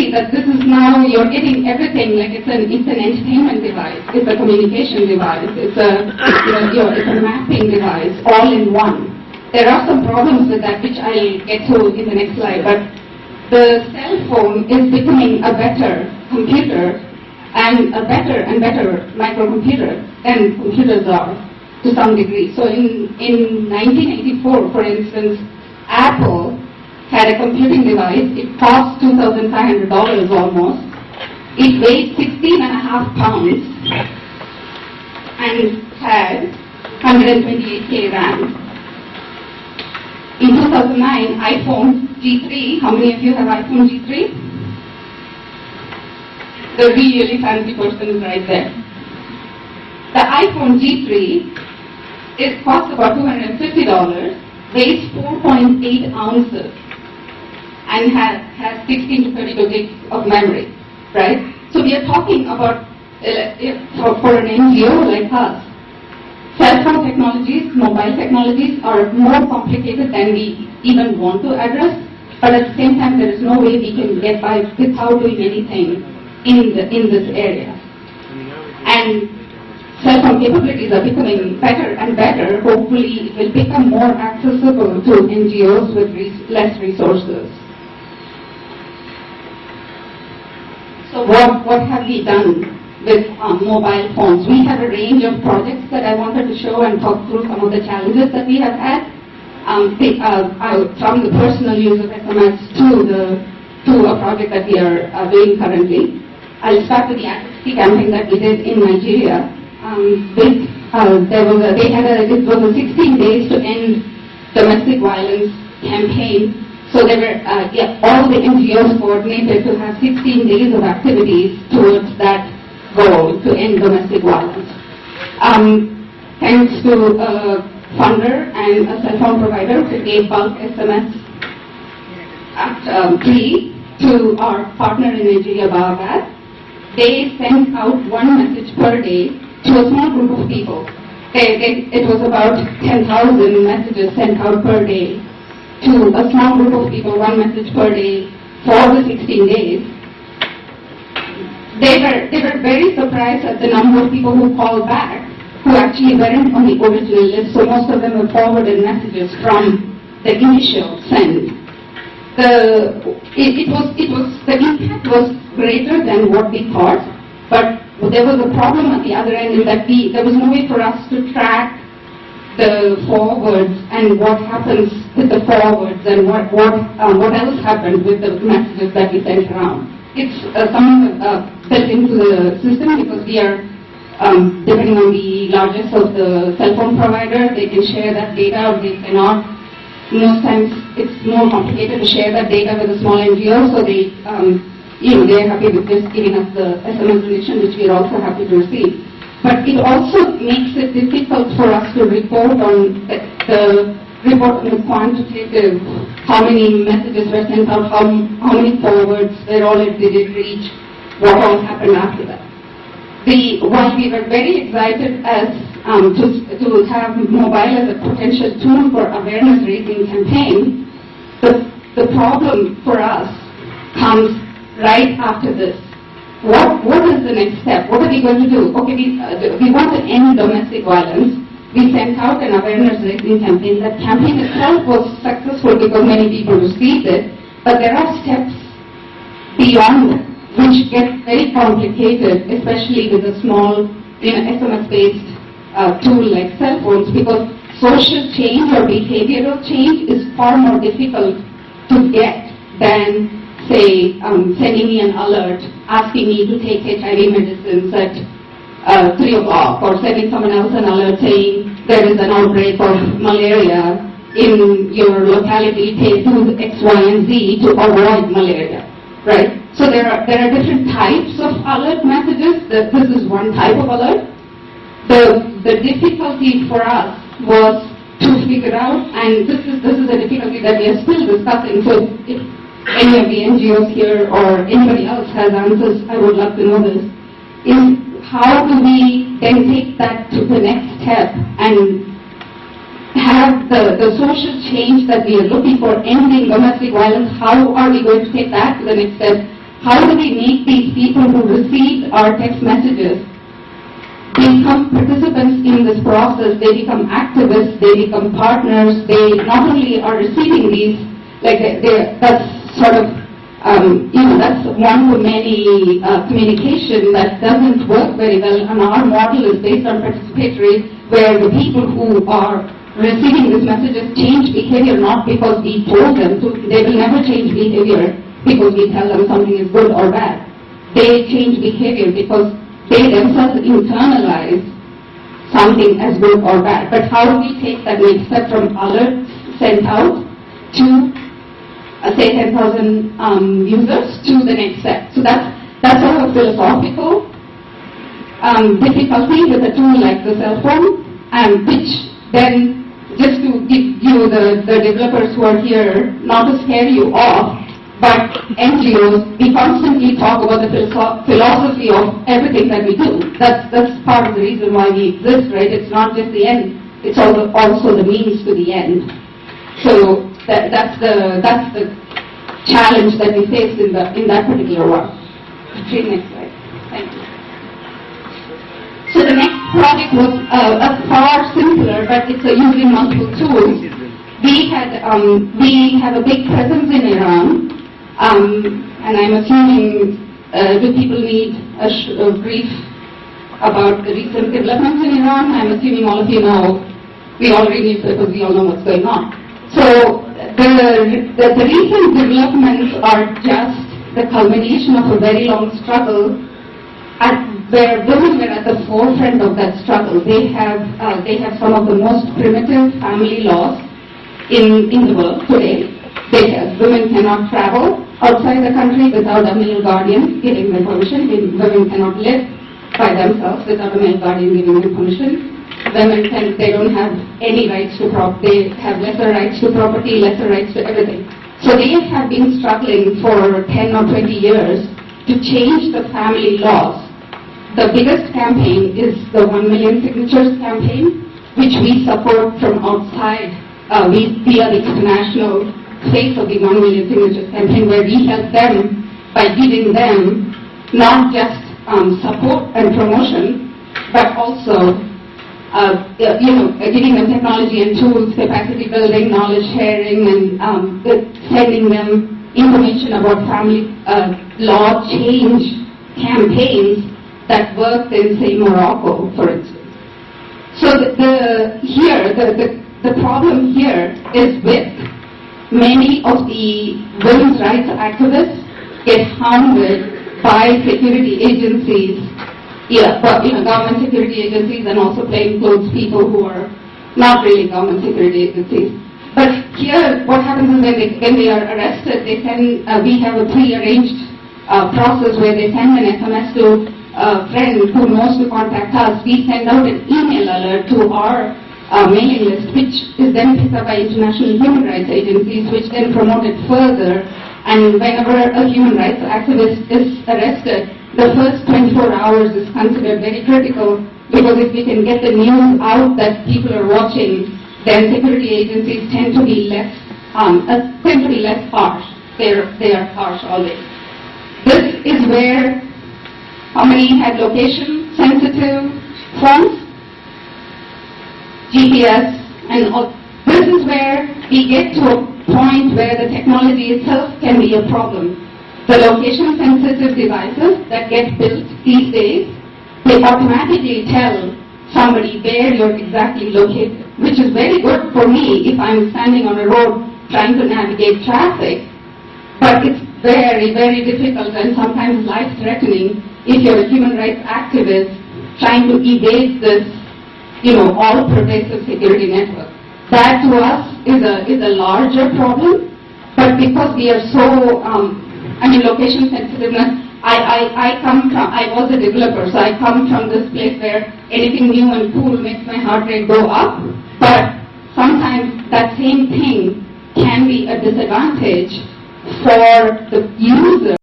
see that this is now, you're getting everything, like it's an entertainment device, it's a communication device, it's a mapping device, all in one. There are some problems with that, which I'll get to in the next slide, but the cell phone is becoming a better computer and a better and better microcomputer than computers are to some degree. So in 1984, for instance, Apple had a computing device. It cost $2,500 almost. It weighed 16.5 pounds and had 128K RAM. In 2009, iPhone G3, how many of you have iPhone G3? The really fancy person is right there. The iPhone G3, it costs about $250, weighs 4.8 ounces, and has 16 to 32 gigs of memory, right? So we are talking about, for an NGO like us, cell phone technologies, mobile technologies are more complicated than we even want to address, but at the same time there is no way we can get by without doing anything in this area. And cell phone capabilities are becoming better and better. Hopefully it will become more accessible to NGOs with less resources. So what have we done with mobile phones? We have a range of projects that I wanted to show and talk through some of the challenges that we have had. From the personal use of SMS to a project that we are doing currently. I'll start with the advocacy campaign that we did in Nigeria. It was a 16 days to end domestic violence campaign. So there were all the NGOs coordinated to have 16 days of activities towards that goal to end domestic violence. Thanks to a funder and a cell phone provider who gave bulk SMS free to our partner in Nigeria, Baobab. They sent out one message per day to a small group of people. It was about 10,000 messages sent out per day to a small group of people, one message per day for the 16 days. They were very surprised at the number of people who called back, who actually weren't on the original list, so most of them were forwarded messages from the initial send. The impact was greater than what we thought, but there was a problem at the other end in that there was no way for us to track the forwards and what happens with the forwards and what else happened with the messages that we sent around. It's built into the system because we are depending on the largest of the cell phone provider. They can share that data or they cannot. Most times it's more complicated to share that data with a small NGO, so they're happy with just giving us the SMS donation, which we are also happy to receive. But it also makes it difficult for us to report on the quantitative, how many messages were sent out, how many forwards, where all did it reach, what all happened after that. While we were very excited to have mobile as a potential tool for awareness raising campaign, the problem for us comes right after this. What is the next step? What are we going to do? Okay, we want to end domestic violence. We sent out an awareness raising campaign. That campaign itself was successful because many people received it, but there are steps beyond that which get very complicated, especially with a small SMS-based tool like cell phones, because social change or behavioral change is far more difficult to get than, say, sending me an alert asking me to take HIV medicines at 3 o'clock, or sending someone else an alert saying there is an outbreak of malaria in your locality, do X, Y, and Z to avoid malaria, right? So there are different types of alert messages. This is one type of alert. The difficulty for us was to figure out, and this is a difficulty that we are still discussing. So if any of the NGOs here or anybody else has answers, I would love to know this, is how do we then take that to the next step and have the social change that we are looking for, ending domestic violence? How are we going to take that to the next step how do we make these people who received our text messages become participants in this process? They become activists, they become partners, they not only are receiving these, like that's sort of, that's one-to-many communication that doesn't work very well, and our model is based on participatory, where the people who are receiving these messages change behavior not because we told them to. They will never change behavior because we tell them something is good or bad. They change behavior because they themselves internalize something as good or bad. But how do we take that next step from alerts sent out to, say, 10,000 users to the next step? So that's sort of a philosophical difficulty with a tool like the cell phone, which then, just to give you the developers who are here, not to scare you off, but NGOs, we constantly talk about the philosophy of everything that we do. That's part of the reason why we exist, right? It's not just the end, it's also the means to the end. So that's the challenge that we face in that particular one. Next slide. Thank you. So the next project was far simpler, but it's using multiple tools. We have a big presence in Iran, and I'm assuming, do people need a brief about the recent developments in Iran? I'm assuming all of you know. We all read newspapers, we all know what's going on. So the recent developments are just the culmination of a very long struggle, where women were at the forefront of that struggle. They have some of the most primitive family laws in the world today. Women cannot travel outside the country without a male guardian giving them permission. Women cannot live by themselves without a male guardian giving them permission. They don't have any rights to property. They have lesser rights to property, lesser rights to everything. So they have been struggling for 10 or 20 years to change the family laws. The biggest campaign is the 1 million signatures campaign, which we support from outside. We are the international face of the 1 million signatures campaign, where we help them by giving them not just support and promotion, but also giving them technology and tools, capacity building, knowledge sharing, and sending them information about family law change campaigns that worked in, say, Morocco, for instance. So the problem here is with many of the women's rights activists get hounded by security agencies, government security agencies, and also plainclothes people who are not really government security agencies. But here, what happens is when they are arrested, we have a pre-arranged process where they send an SMS to a friend who knows to contact us. We send out an email alert to our mailing list, which is then picked up by international human rights agencies, which then promote it further. And whenever a human rights activist is arrested, the first 24 hours is considered very critical, because if we can get the news out that people are watching, then security agencies tend to be less harsh. They are harsh always. This is where, how many had location-sensitive phones? GPS, and all. This is where we get to a point where the technology itself can be a problem. The location-sensitive devices that get built these days, they automatically tell somebody where you're exactly located, which is very good for me if I'm standing on a road trying to navigate traffic, but it's very, very difficult and sometimes life-threatening if you're a human rights activist trying to evade this, all-pervasive security network. That to us is a larger problem, but because we are so, location sensitiveness, I was a developer, so I come from this place where anything new and cool makes my heart rate go up, but sometimes that same thing can be a disadvantage for the user